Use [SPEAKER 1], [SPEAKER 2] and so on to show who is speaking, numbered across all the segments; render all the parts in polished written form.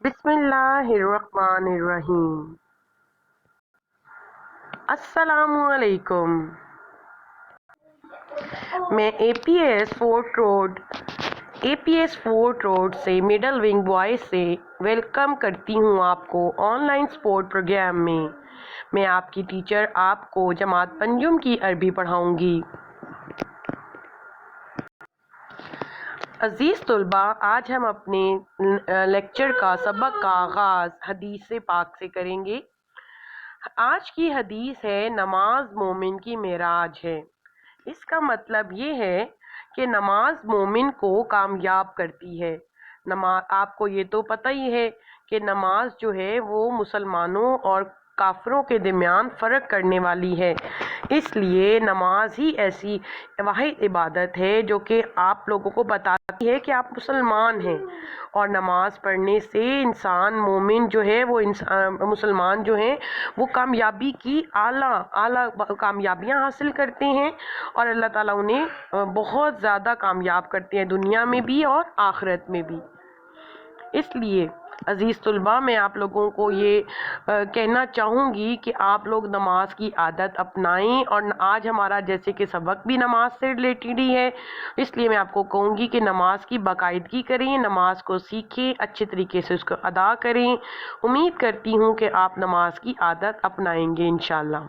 [SPEAKER 1] बिस्मिल्लाहिर्रहमानिर्रहीम। अस्सलामुअलैकुम। मैं एपीएस फोर्ट रोड से मिडल विंग बॉयज़ से वेलकम करती हूँ आपको ऑनलाइन स्पोर्ट प्रोग्राम में। मैं आपकी टीचर आपको जमात पंजुम की अरबी पढ़ाऊँगी। अज़ीज़ तलबा, आज हम अपने लेक्चर का सबक का आगाज़ हदीस पाक से करेंगे। आज की हदीस है, नमाज मोमिन की मेराज है। इसका मतलब ये है कि नमाज मोमिन को कामयाब करती है। नमाज, आपको ये तो पता ही है कि नमाज जो है वो मुसलमानों और काफिरों के दरमियान फ़र्क करने वाली है। इसलिए नमाज ही ऐसी वाहिद इबादत है जो कि आप लोगों को बताती है कि आप मुसलमान हैं। और नमाज पढ़ने से इंसान मोमिन जो है वो मुसलमान जो हैं वो कामयाबी की आला कामयाबियाँ हासिल करते हैं और अल्लाह ताला उन्हें बहुत ज़्यादा कामयाब करते हैं, दुनिया में भी और आखिरत में भी। इसलिए अज़ीज़ तलबा, मैं आप लोगों को ये कहना चाहूँगी कि आप लोग नमाज की आदत अपनाएं। और आज हमारा जैसे कि सबक भी नमाज से रिलेटेड ही है, इसलिए मैं आपको कहूँगी कि नमाज की बाकायदगी करें, नमाज को सीखें, अच्छे तरीके से उसको अदा करें। उम्मीद करती हूँ कि आप नमाज की आदत अपनाएंगे इंशाअल्लाह।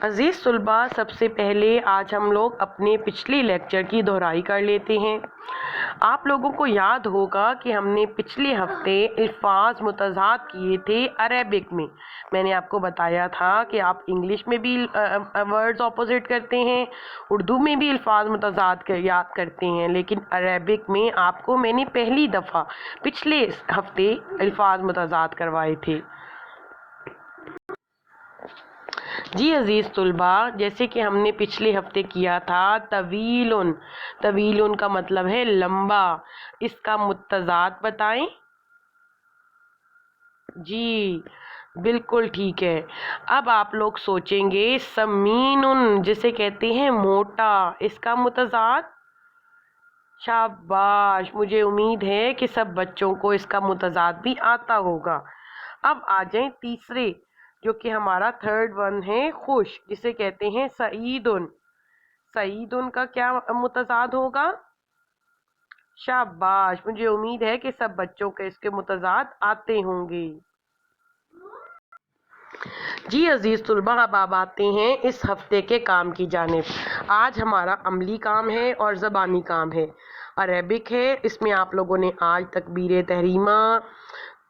[SPEAKER 1] अज़ीज़ तलबा, सबसे पहले आज हम लोग अपने पिछले लेक्चर की दोहराई कर लेते हैं। आप लोगों को याद होगा कि हमने पिछले हफ्ते अल्फाज मुतज़ाद किए थे अरेबिक में। मैंने आपको बताया था कि आप इंग्लिश में भी वर्ड्स ऑपोजिट करते हैं, उर्दू में भी अल्फाज मुतज़ाद याद करते हैं, लेकिन अरेबिक में आपको मैंने पहली दफ़ा पिछले हफ्ते अल्फाज मुतज़ाद करवाए थे। जी अज़ीज़ तलबा, जैसे कि हमने पिछले हफ्ते किया था तवीलुन का मतलब है लंबा। इसका मुतज़ाद बताएं। जी बिल्कुल ठीक है। अब आप लोग सोचेंगे समीनुन जिसे कहते हैं मोटा, इसका मुतज़ाद। शाबाश, मुझे उम्मीद है कि सब बच्चों को इसका मुतज़ाद भी आता होगा। अब आ जाएं तीसरे, जो कि हमारा थर्ड वन है, खुश, जिसे कहते हैं सईदुन का क्या मुतज़ाद होगा? शाबाश, मुझे उम्मीद है कि सब बच्चों के इसके मुतज़ाद आते होंगे। जी अज़ीज़ तलबा, अब आप आते हैं इस हफ्ते के काम की जानिब। आज हमारा अमली काम है और ज़बानी काम है। अरेबिक है, इसमें आप लोगों ने आज तकबीर तहरीमा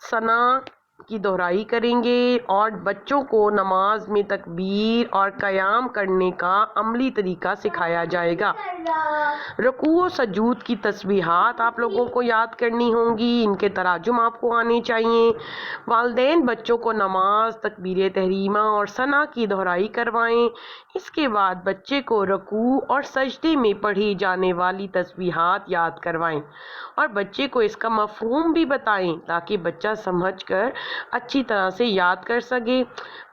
[SPEAKER 1] सना की दोहराई करेंगे और बच्चों को नमाज में तकबीर और क़याम करने का अमली तरीका सिखाया जाएगा। रुकू और सजूद की तस्बीहात आप लोगों को याद करनी होंगी, इनके तराजुम आपको आने चाहिए। वालिदैन बच्चों को नमाज, तकबीर तहरीमा और सना की दोहराई करवाएं। इसके बाद बच्चे को रुकू और सजदे में पढ़ी जाने वाली तस्बीहात याद करवाएं और बच्चे को इसका मफ़हूम भी बताएं ताकि बच्चा समझकर अच्छी तरह से याद कर सके।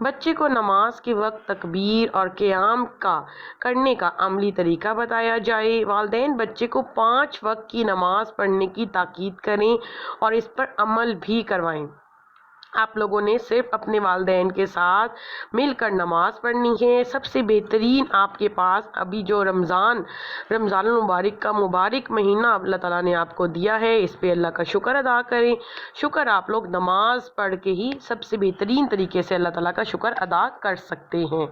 [SPEAKER 1] बच्चे को नमाज के वक्त तकबीर और क़याम का करने का अमली तरीका बताया जाए। वालिदैन बच्चे को 5 वक्त की नमाज पढ़ने की ताकीद करें और इस पर अमल भी करवाएं। आप लोगों ने सिर्फ अपने वालिदैन के साथ मिलकर नमाज पढ़नी है। सबसे बेहतरीन आपके पास अभी जो रमज़ान मुबारक का मुबारक महीना अल्लाह ताला ने आपको दिया है, इस पे अल्लाह का शुक्र अदा करें। शुक्र आप लोग नमाज पढ़ के ही सबसे बेहतरीन तरीके से अल्लाह ताला का शुक्र अदा कर सकते हैं।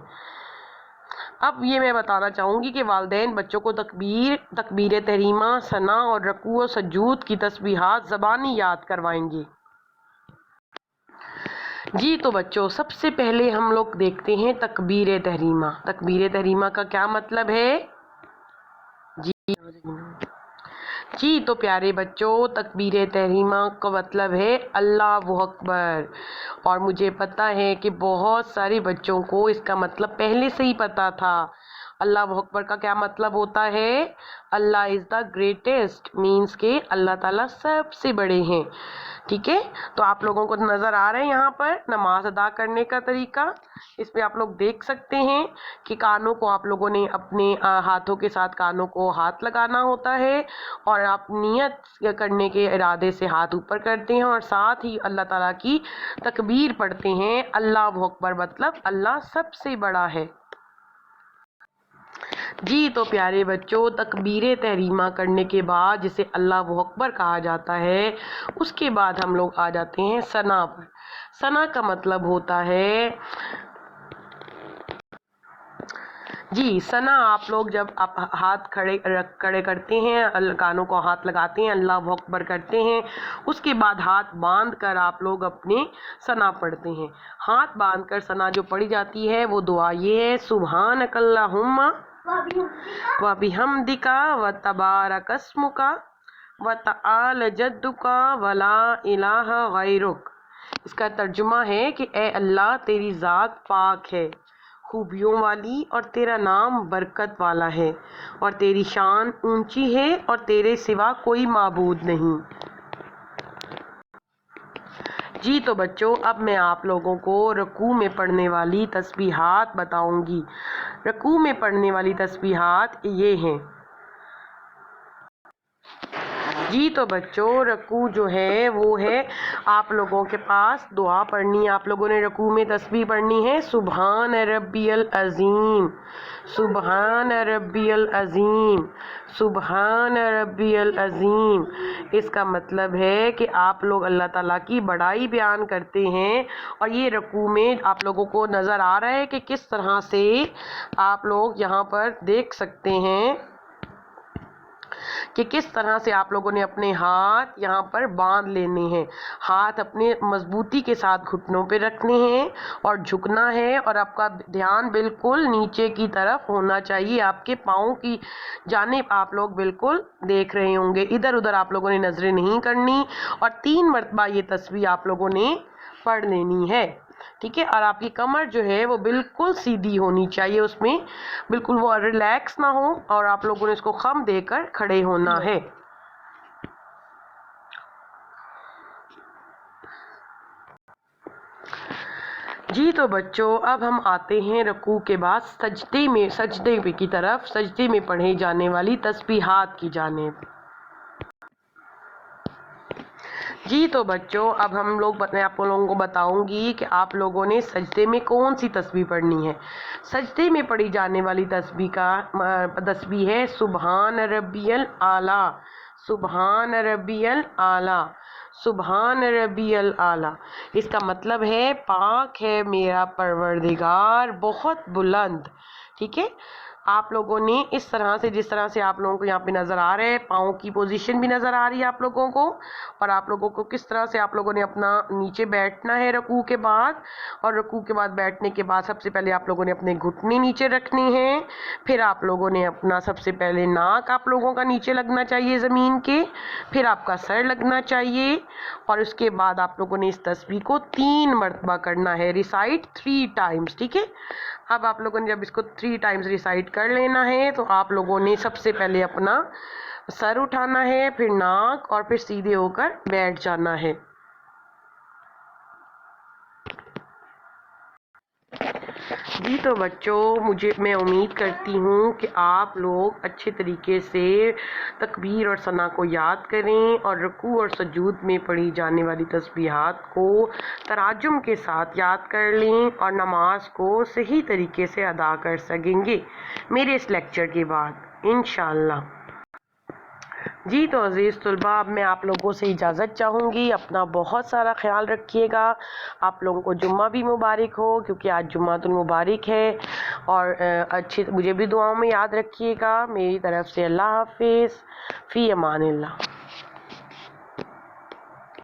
[SPEAKER 1] अब ये मैं बताना चाहूँगी कि वालिदैन बच्चों को तकबीर तहरीमा, सना और रुकू और सजूद की तस्बीहात ज़बानी याद करवाएंगे। जी तो बच्चों, सबसे पहले हम लोग देखते हैं तकबीर तहरीमा। तकबीर तहरीमा का क्या मतलब है? जी तो प्यारे बच्चों, तकबीर तहरीमा का मतलब है अल्लाहु अकबर। और मुझे पता है कि बहुत सारे बच्चों को इसका मतलब पहले से ही पता था अल्लाह अकबर का क्या मतलब होता है? अल्लाह इज़ द ग्रेटेस्ट, मीन्स के अल्लाह ताला सबसे बड़े हैं। ठीक है, तो आप लोगों को नज़र आ रहा है यहाँ पर नमाज अदा करने का तरीका। इसमें आप लोग देख सकते हैं कि कानों को आप लोगों ने अपने हाथों के साथ कानों को हाथ लगाना होता है और आप नियत करने के इरादे से हाथ ऊपर करते हैं और साथ ही अल्लाह ताला की तकबीर पढ़ते हैं। अल्लाह अकबर मतलब अल्लाह सबसे बड़ा है। जी तो प्यारे बच्चों, तकबीर तहरीमा करने के बाद जिसे अल्लाह अकबर कहा जाता है, उसके बाद हम लोग आ जाते हैं सना पर। सना का मतलब होता है जी, सना आप लोग जब आप हाथ खड़े करते हैं, कानों को हाथ लगाते हैं, अल्लाह अकबर करते हैं, उसके बाद हाथ बांध कर आप लोग अपने सना पढ़ते हैं। हाथ बांध कर सना जो पढ़ी जाती है वो दुआ ये है, सुब्हानकल्लाहुम्मा व बिहम्दिका व तबारकस्मुका व तआला जद्दुका व ला इलाहा गैरुक। इसका तर्जुमा है कि ए अल्लाह, तेरी ज़ात पाक है, खूबियों वाली, और तेरा नाम बरकत वाला है, और तेरी शान ऊंची है, और तेरे सिवा कोई माबूद नहीं। जी तो बच्चों, अब मैं आप लोगों को रुकू में पढ़ने वाली तस्बीहात बताऊंगी। रुकू में पढ़ने वाली तस्बीहात ये हैं। जी तो बच्चों, रुकू जो है वो है आप लोगों के पास दुआ पढ़नी है। आप लोगों ने रुकू में तस्बीह पढ़नी है, सुबहान रब्बियल अज़ीम, सुबहान रब्बियल अज़ीम, सुबहान रब्बियल अज़ीम। इसका मतलब है कि आप लोग अल्लाह ताला की बड़ाई बयान करते हैं। और ये रुकू में आप लोगों को नज़र आ रहा है कि किस तरह से आप लोग यहाँ पर देख सकते हैं कि किस तरह से आप लोगों ने अपने हाथ यहाँ पर बांध लेने हैं। हाथ अपने मजबूती के साथ घुटनों पे रखने हैं और झुकना है, और आपका ध्यान बिल्कुल नीचे की तरफ होना चाहिए। आपके पाँव की जानिब आप लोग बिल्कुल देख रहे होंगे, इधर उधर आप लोगों ने नजरें नहीं करनी। और 3 मरतबा ये तस्बीह आप लोगों ने पढ़ लेनी है। ठीक है, और आपकी कमर जो है वो बिल्कुल सीधी होनी चाहिए, उसमें बिल्कुल वो रिलैक्स ना हो, और आप लोगों ने इसको खम देकर खड़े होना है। जी तो बच्चों, अब हम आते हैं रुकू के बाद सजदे की तरफ, सजदे में पढ़े जाने वाली तस्बीहात की जानिब। जी तो बच्चों, अब मैं आप लोगों को बताऊंगी कि आप लोगों ने सजदे में कौन सी तस्बीह पढ़नी है। सजदे में पढ़ी जाने वाली तस्बीह है सुबहान रब्बियल आला, सुबहान रब्बियल आला, सुबहान रब्बियल आला। इसका मतलब है पाक है मेरा परवरदिगार बहुत बुलंद। ठीक है, आप लोगों ने इस तरह से, जिस तरह से आप लोगों को यहाँ पे नज़र आ रहे हैं, पाँव की पोजीशन भी नज़र आ रही है आप लोगों को, और आप लोगों को किस तरह से आप लोगों ने अपना नीचे बैठना है रुकू के बाद। और रुकू के बाद बैठने के बाद सबसे पहले आप लोगों ने अपने घुटने नीचे रखने हैं, फिर आप लोगों ने अपना सबसे पहले नाक आप लोगों का नीचे लगना चाहिए ज़मीन के, फिर आपका सर लगना चाहिए, और उसके बाद आप लोगों ने इस तस्बीह को 3 मरतबा करना है, रिसाइट 3 टाइम्स। ठीक है, अब आप लोगों ने जब इसको 3 टाइम्स रिसाइट कर लेना है, तो आप लोगों ने सबसे पहले अपना सर उठाना है, फिर नाक, और फिर सीधे होकर बैठ जाना है। जी तो बच्चों, मैं उम्मीद करती हूँ कि आप लोग अच्छे तरीके से तकबीर और सना को याद करें, और रुकू और सजूद में पढ़ी जाने वाली तस्बीहात को तराजुम के साथ याद कर लें, और नमाज को सही तरीके से अदा कर सकेंगे मेरे इस लेक्चर के बाद इंशाअल्लाह। जी तो अज़ीज़ तलबा, अब मैं आप लोगों से इजाज़त चाहूँगी। अपना बहुत सारा ख्याल रखिएगा। आप लोगों को जुम्मा भी मुबारक हो, क्योंकि आज जुम्मातुल मुबारक है। और मुझे भी दुआओं में याद रखिएगा। मेरी तरफ से अल्लाह हाफिज़, फ़ी अमानिल्लाह।